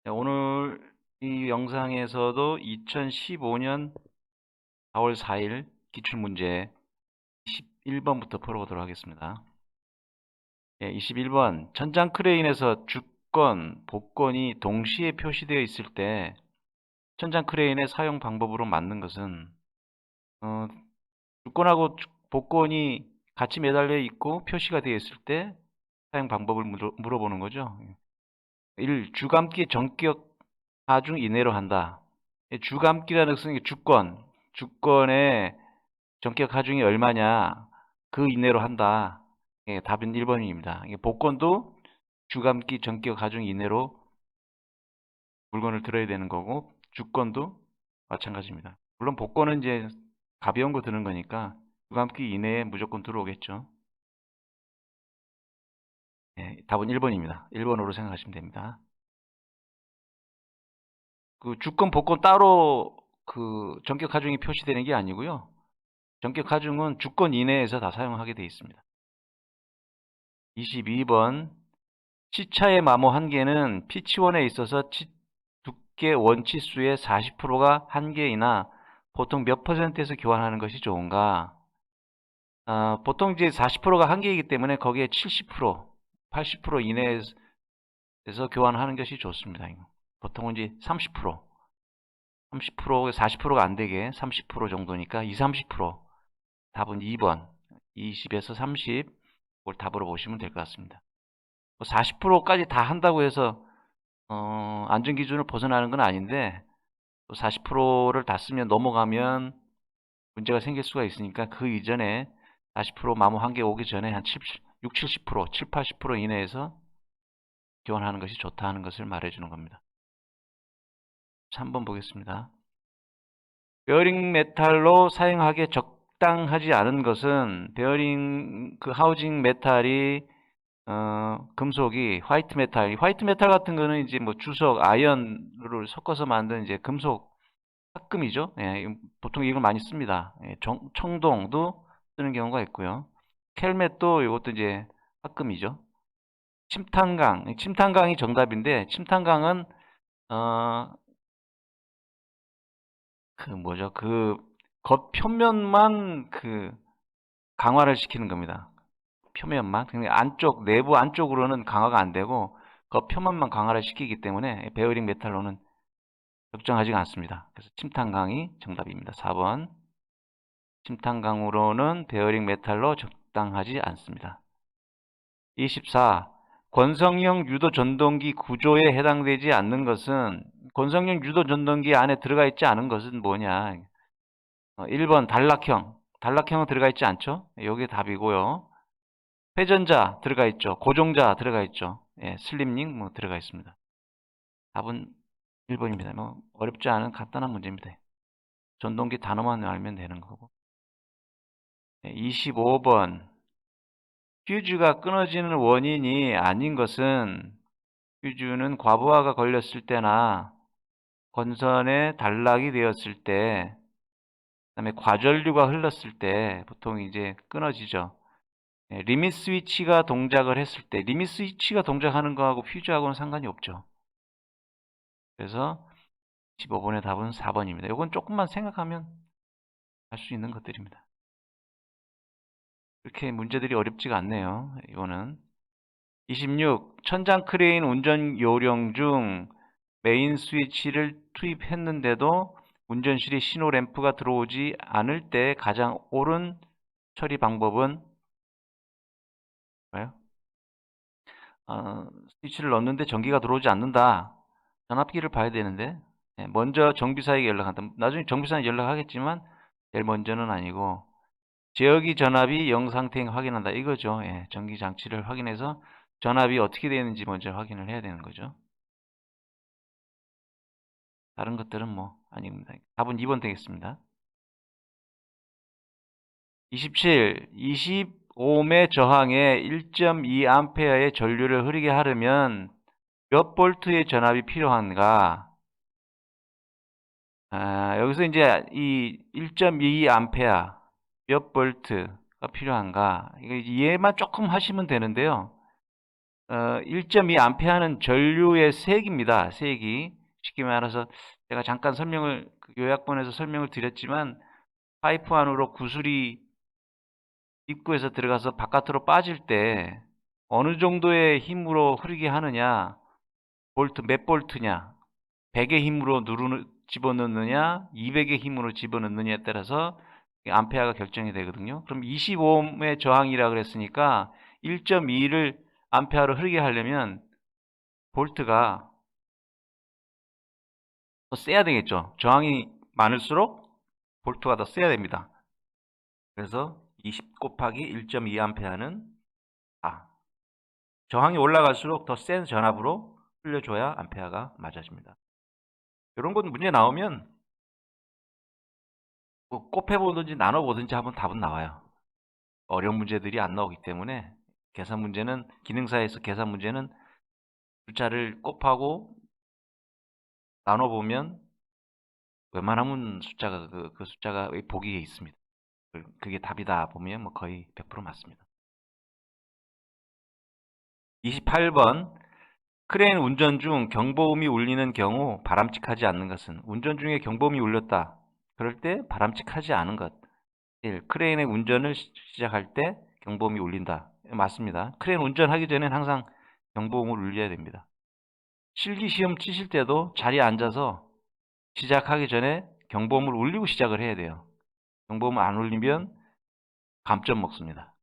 네, 오늘 이 영상에서도 2015년 4월 4일 기출문제 21번부터 풀어보도록 하겠습니다. 21번 천장 크레인에서 주권, 복권이 동시에 표시되어 있을 때 천장 크레인의 사용 방법으로 맞는 것은 주권하고 복권이 같이 매달려 있고 표시가 되어 있을 때 사용 방법을 물어보는 거죠. 1. 주감기 전격 하중 이내로 한다. 주감기라는 것은 주권의 전격 하중이 얼마냐 그 이내로 한다. 답은 1번입니다. 복권도 주감기 전격 하중 이내로 물건을 들어야 되는 거고 주권도 마찬가지입니다. 물론 복권은 이제 가벼운 거 드는 거니까 주감기 이내에 무조건 들어오겠죠. 답은 1번입니다. 1번으로 생각하시면 됩니다. 그 주권, 복권 따로 그 전격 하중이 표시되는 게 아니고요. 전격 하중은 주권 이내에서 다 사용하게 되어 있습니다. 22번 치차의 마모 한계는 피치원에 있어서 두께 원치수의 40%가 한계이나 보통 몇 %에서 교환하는 것이 좋은가? 보통 이제 40%가 한계이기 때문에 거기에 70%, 80% 이내에서 교환하는 것이 좋습니다. 보통은 이제 30%, 40%가 안 되게 30% 정도니까 30%. 답은 2번. 20에서 30. 그걸 답으로 보시면 될 것 같습니다. 40%까지 다 한다고 해서 안전기준을 벗어나는 건 아닌데 40%를 다 쓰면 넘어가면 문제가 생길 수가 있으니까 그 이전에 40% 마모 한계 오기 전에 한 6, 70%, 7, 80% 이내에서 교환하는 것이 좋다는 것을 말해주는 겁니다. 3번 보겠습니다. 베어링 메탈로 사용하기에 적당하지 않은 것은 베어링 그 하우징 메탈이 금속이 화이트 메탈 같은 거는 이제 뭐 주석, 아연을 섞어서 만든 이제 금속 합금이죠. 보통 이걸 많이 씁니다. 청동도 쓰는 경우가 있고요. 켈멧도 이것도 이제 합금이죠. 침탄강이 정답인데 침탄강은 그 뭐죠? 그 겉표면만 그 강화를 시키는 겁니다. 표면만. 근데 내부 안쪽으로는 강화가 안 되고 겉표면만 강화를 시키기 때문에 베어링 메탈로는 적정하지가 않습니다. 그래서 침탄강이 정답입니다. 4번. 침탄강으로는 베어링 메탈로 적당하지 않습니다. 24. 권성형 유도 전동기 구조에 해당되지 않는 것은 권성형 유도 전동기 안에 들어가 있지 않은 것은 뭐냐? 1번 단락형은 들어가 있지 않죠? 여기 답이고요. 회전자 들어가 있죠. 고정자 들어가 있죠. 슬립링 뭐 들어가 있습니다. 답은 1번입니다. 뭐 어렵지 않은 간단한 문제입니다. 전동기 단어만 알면 되는 거고. 25번 퓨즈가 끊어지는 원인이 아닌 것은 퓨즈는 과부하가 걸렸을 때나 건선에 단락이 되었을 때, 그다음에 과전류가 흘렀을 때 보통 이제 끊어지죠. 리밋 스위치가 동작을 했을 때, 리밋 스위치가 동작하는 거하고 퓨즈하고는 상관이 없죠. 그래서 15번의 답은 4번입니다. 이건 조금만 생각하면 할 수 있는 것들입니다. 그렇게 문제들이 어렵지가 않네요. 이거는 26. 천장 크레인 운전 요령 중 메인 스위치를 투입했는데도 운전실에 신호 램프가 들어오지 않을 때 가장 옳은 처리 방법은 뭐예요? 스위치를 넣는데 전기가 들어오지 않는다. 전압기를 봐야 되는데 먼저 정비사에게 연락한다. 나중에 정비사에 연락하겠지만 제일 먼저는 아니고 제어기 전압이 0 상태 확인한다. 이거죠. 전기 장치를 확인해서 전압이 어떻게 되는지 먼저 확인을 해야 되는 거죠. 다른 것들은 뭐 아닙니다. 답은 2번 되겠습니다. 27. 25매 저항에 1.2A의 전류를 흐르게 하려면 몇 볼트의 전압이 필요한가? 여기서 이제 이 1.2A 몇 볼트가 필요한가? 이거 이해만 조금 하시면 되는데요. 1.2A는 전류의 세기입니다. 세기. 쉽게 말해서 제가 잠깐 요약본에서 설명을 드렸지만 파이프 안으로 구슬이 입구에서 들어가서 바깥으로 빠질 때 어느 정도의 힘으로 흐르게 하느냐, 볼트 몇 볼트냐, 100의 힘으로 집어넣느냐, 200의 힘으로 집어넣느냐에 따라서 암페어가 결정이 되거든요. 그럼 25옴의 저항이라 그랬으니까 1.2를 암페어로 흐르게 하려면 볼트가 더 세야 되겠죠. 저항이 많을수록 볼트가 더 세야 됩니다. 그래서 20 곱하기 1.2A는 저항이 올라갈수록 더 센 전압으로 흘려줘야 암페어가 맞아집니다. 이런 건 문제 나오면 뭐 곱해보든지 나눠보든지 하면 답은 나와요. 어려운 문제들이 안 나오기 때문에 기능사에서 계산 문제는 숫자를 곱하고 나눠보면 웬만하면 그 숫자가 보기에 있습니다. 그게 답이다 보면 뭐 거의 100% 맞습니다. 28번 크레인 운전 중 경보음이 울리는 경우 바람직하지 않는 것은? 운전 중에 경보음이 울렸다. 그럴 때 바람직하지 않은 것. 1. 크레인의 운전을 시작할 때 경보음이 울린다. 맞습니다. 크레인 운전하기 전엔 항상 경보음을 울려야 됩니다. 실기시험 치실 때도 자리에 앉아서 시작하기 전에 경보음을 울리고 시작을 해야 돼요. 경보음을 안 울리면 감점 먹습니다.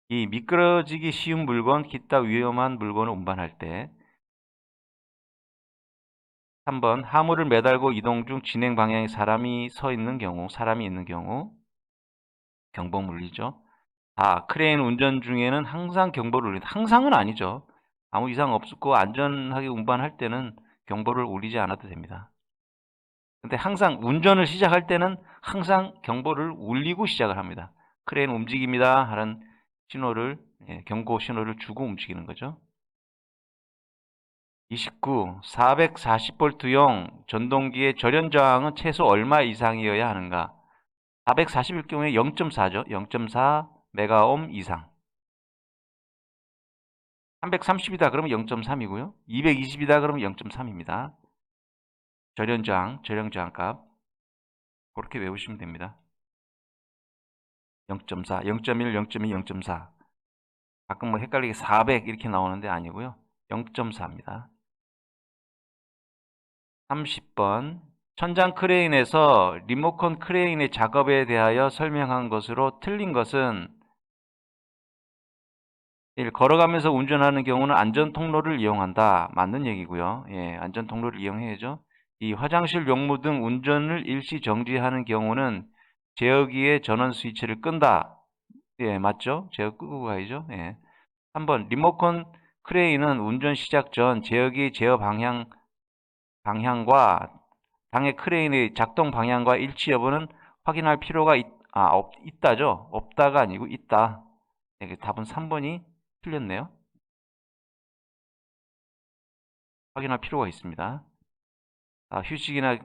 이 미끄러지기 쉬운 물건, 기타 위험한 물건을 운반할 때 3번 화물을 매달고 이동 중 진행 방향에 사람이 있는 경우 경보음 울리죠. 4. 크레인 운전 중에는 항상 경보를 울린다. 항상은 아니죠. 아무 이상 없고 안전하게 운반할 때는 경보를 울리지 않아도 됩니다. 근데 항상 운전을 시작할 때는 항상 경보를 울리고 시작을 합니다. 크레인 움직입니다 하는 신호를 경고 신호를 주고 움직이는 거죠. 29. 440V용 전동기의 절연 저항은 최소 얼마 이상이어야 하는가? 440일 경우에 0.4죠. 0.4 메가옴 이상. 330이다 그러면 0.3이고요. 220이다 그러면 0.3입니다. 절연 저항 값. 그렇게 외우시면 됩니다. 0.4, 0.1, 0.2, 0.4. 가끔 뭐 헷갈리게 400 이렇게 나오는데 아니고요. 0.4입니다. 30번. 천장 크레인에서 리모컨 크레인의 작업에 대하여 설명한 것으로 틀린 것은 1. 걸어가면서 운전하는 경우는 안전 통로를 이용한다. 맞는 얘기고요. 예, 안전 통로를 이용해야죠. 2. 화장실 용무 등 운전을 일시 정지하는 경우는 제어기의 전원 스위치를 끈다. 예, 맞죠? 제어 끄고 가야죠. 예. 3번 리모컨 크레인은 운전 시작 전 제어기 제어 방향과 당의 크레인의 작동 방향과 일치 여부는 확인할 필요가 있다죠. 없다가 아니고 있다. 네, 답은 3번이 틀렸네요. 확인할 필요가 있습니다. 휴식이나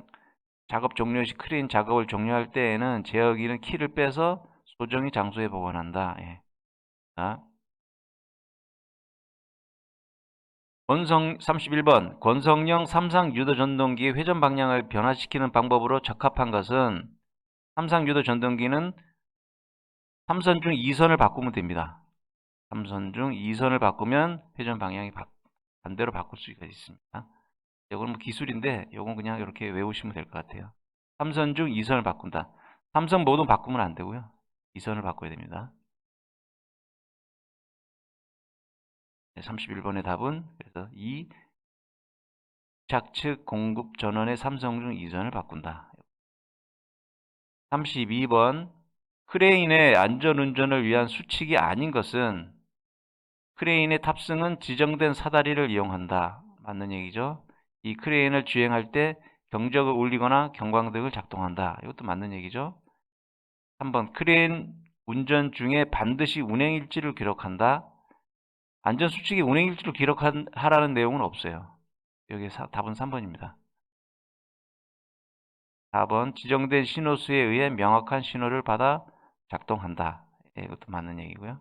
작업 종료 시 크레인 작업을 종료할 때에는 제어기는 키를 빼서 소정의 장소에 보관한다. 예. 31번 권성형 삼상 유도 전동기의 회전 방향을 변화시키는 방법으로 적합한 것은 삼상 유도 전동기는 3선 중 2선을 바꾸면 됩니다. 3선 중 2선을 바꾸면 회전 방향이 반대로 바꿀 수가 있습니다. 이건 뭐 기술인데 이건 그냥 이렇게 외우시면 될 것 같아요. 3선 중 2선을 바꾼다. 3선 모두 바꾸면 안 되고요. 2선을 바꿔야 됩니다. 31번의 답은 그래서 2 착측 공급 전원의 3선 중 2선을 바꾼다. 32번 크레인의 안전운전을 위한 수칙이 아닌 것은 크레인의 탑승은 지정된 사다리를 이용한다. 맞는 얘기죠. 이 크레인을 주행할 때 경적을 울리거나 경광등을 작동한다. 이것도 맞는 얘기죠. 3번 크레인 운전 중에 반드시 운행일지를 기록한다. 안전수칙에 운행일지를 기록하라는 내용은 없어요. 여기 답은 3번입니다. 4번 지정된 신호수에 의해 명확한 신호를 받아 작동한다. 이것도 맞는 얘기고요.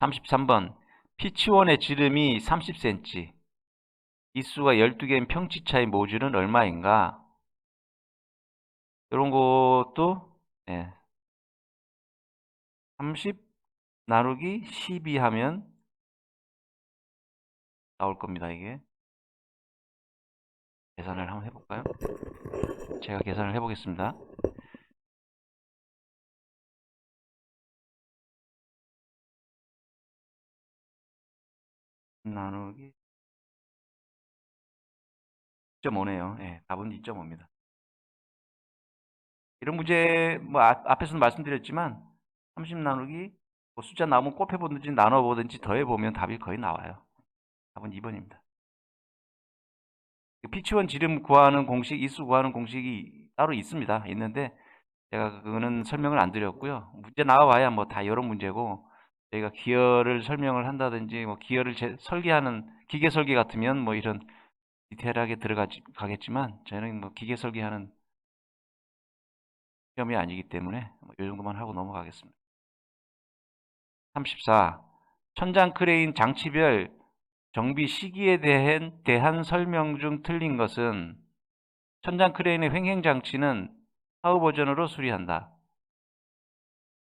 33번. 피치원의 지름이 30cm. 이수가 12개인 평치차의 모듈은 얼마인가? 이런 것도 30 나누기 12 하면 나올 겁니다. 이게 계산을 한번 해볼까요? 제가 계산을 해보겠습니다. 나누기 2.5네요. 답은 2.5입니다. 이런 문제 뭐 앞에서도 말씀드렸지만 30 나누기 뭐 숫자 나오면 곱해보든지 나눠보든지 더해보면 답이 거의 나와요. 답은 2번입니다. 피치원 지름 구하는 공식, 이수 구하는 공식이 따로 있습니다. 있는데 제가 그거는 설명을 안 드렸고요. 문제 나와봐야 뭐 다 이런 문제고, 저희가 기어를 설명을 한다든지 뭐 기어를 설계하는 기계 설계 같으면 뭐 이런 디테일하게 들어가겠지만 저희는 뭐 기계 설계하는 시험이 아니기 때문에 뭐이 정도만 하고 넘어가겠습니다. 34. 천장 크레인 장치별 정비 시기에 대한 설명 중 틀린 것은 천장 크레인의 횡행 장치는 사후 버전으로 수리한다.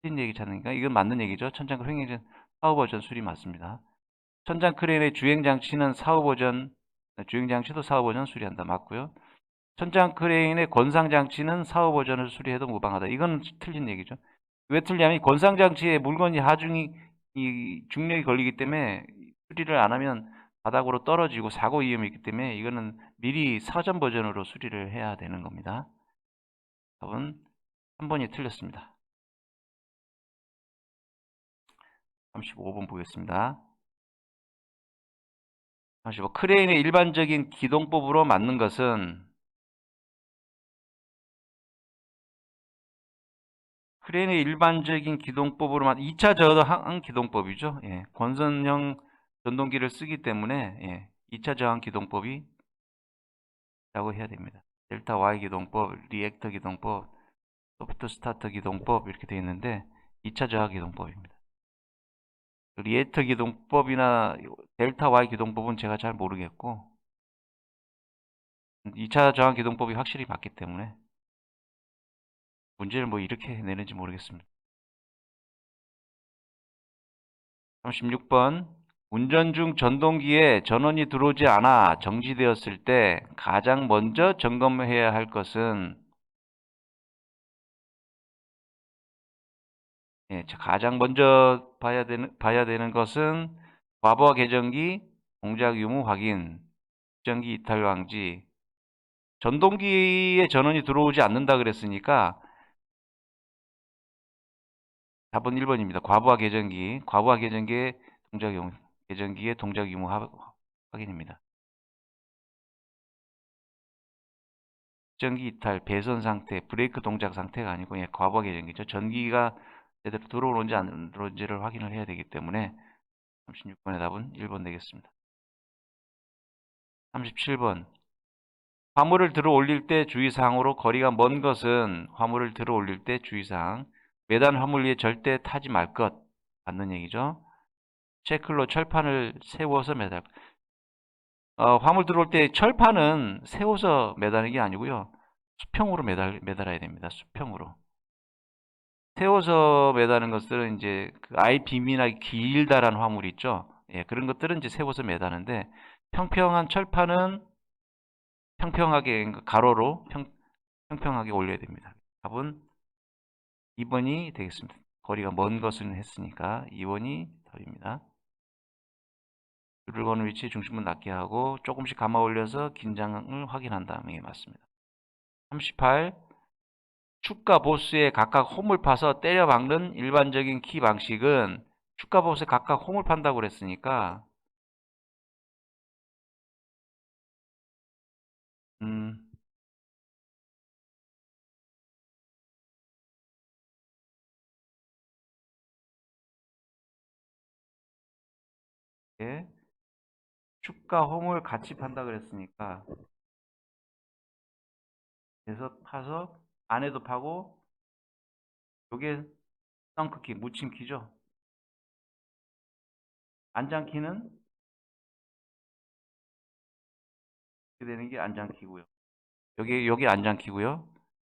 틀린 얘기 찾으니까 이건 맞는 얘기죠. 천장 횡행 사후 버전 수리 맞습니다. 천장 크레인의 주행 장치는 사후 버전 주행 장치도 사후 버전 수리한다. 맞고요. 천장 크레인의 권상 장치는 사후 버전을 수리해도 무방하다. 이건 틀린 얘기죠. 왜 틀리냐면 권상 장치에 물건이 하중이 이 중력이 걸리기 때문에 수리를 안 하면 바닥으로 떨어지고 사고 위험이 있기 때문에 이거는 미리 사전 버전으로 수리를 해야 되는 겁니다. 답은 3번이 틀렸습니다. 35번 보겠습니다. 35. 크레인의 일반적인 기동법으로 맞는 것은 크레인의 일반적인 기동법으로 맞는 2차 저항 기동법이죠. 권선형 전동기를 쓰기 때문에 2차 저항 기동법이 라고 해야 됩니다. 델타 Y 기동법, 리액터 기동법, 소프트 스타터 기동법 이렇게 되어 있는데 2차 저항 기동법입니다. 리액터 기동법이나 델타 Y 기동법은 제가 잘 모르겠고 2차 저항 기동법이 확실히 맞기 때문에 문제를 뭐 이렇게 내는지 모르겠습니다. 36번. 운전 중 전동기에 전원이 들어오지 않아 정지되었을 때 가장 먼저 점검해야 할 것은 가장 먼저 봐야 되는 것은 과부하 계정기, 동작 유무 확인, 정기 이탈 방지. 전동기에 전원이 들어오지 않는다 그랬으니까 답은 1번입니다. 과부하 계정기, 과부하 계정기의 동작 유무, 계정기의 동작 유무 확인입니다. 전기 이탈, 배선 상태, 브레이크 동작 상태가 아니고 과부하 계정기죠. 전기가 제대로 들어오는지 안 들어오는지를 확인을 해야 되기 때문에 36번의 답은 1번 되겠습니다. 37번. 화물을 들어 올릴 때 주의사항으로 거리가 먼 것은 화물을 들어 올릴 때 주의사항. 매단 화물 위에 절대 타지 말 것. 맞는 얘기죠. 체클로 철판을 세워서 매달. 화물 들어올 때 철판은 세워서 매다는 게 아니고요. 수평으로 매달아야 됩니다. 수평으로. 세워서 매다는 것들은 이제 그 IBM이나 길다란 화물 있죠. 그런 것들은 이제 세워서 매다는데 평평한 철판은 평평하게 그러니까 가로로 평평하게 올려야 됩니다. 답은 2번이 되겠습니다. 거리가 먼 것은 했으니까 2번이 답입니다. 줄을 거는 위치 중심은 낮게 하고 조금씩 감아 올려서 긴장을 확인한 다음에 맞습니다. 38. 축과 보스에 각각 홈을 파서 때려 박는 일반적인 키 방식은 축과 보스에 각각 홈을 판다고 그랬으니까 음, 예. 축과 홈을 같이 판다 그랬으니까 그래서 파서 안에도 파고 요게 썬크키 묻힘키죠. 안장키는 이렇게 되는 게 안장키고요. 여기 안장키고요.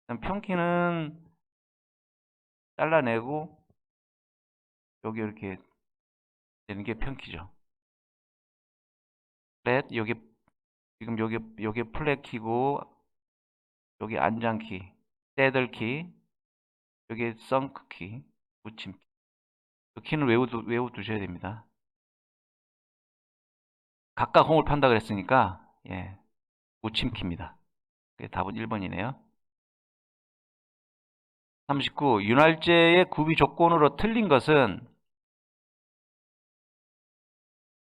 그다음 평키는 잘라내고 여기 이렇게 되는 게 평키죠. 플랫 여기 지금 여기 플랫 키고 여기 안장키, 새들키, 여기 썬크키, 붙임키. 그 키는 외워두셔야 됩니다. 각각 홈을 판다 그랬으니까 예, 붙임키입니다. 답은 1번이네요. 39. 윤활제의 구비 조건으로 틀린 것은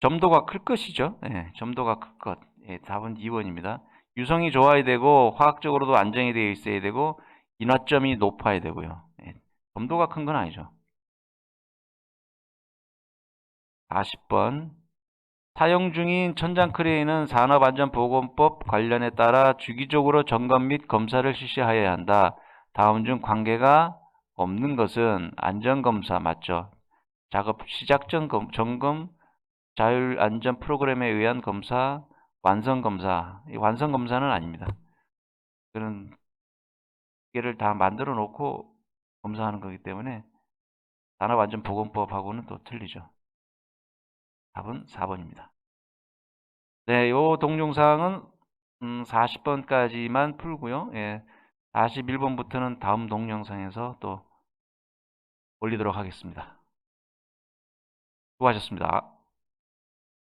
점도가 클 것이죠. 예, 점도가 클 것. 예, 답은 2번입니다. 유성이 좋아야 되고 화학적으로도 안정이 되어 있어야 되고 인화점이 높아야 되고요. 예, 점도가 큰 건 아니죠. 40번. 사용 중인 천장 크레인은 산업안전보건법 관련에 따라 주기적으로 점검 및 검사를 실시하여야 한다. 다음 중 관계가 없는 것은 안전검사 맞죠? 작업 시작 전 점검, 자율안전 프로그램에 의한 검사, 완성검사. 이 완성검사는 아닙니다. 그런 기계를 다 만들어 놓고 검사하는 거기 때문에 산업안전보건법하고는 또 틀리죠. 답은 4번입니다. 네, 요 동영상은 40번까지만 풀고요. 예, 41번부터는 다음 동영상에서 또 올리도록 하겠습니다. 수고하셨습니다.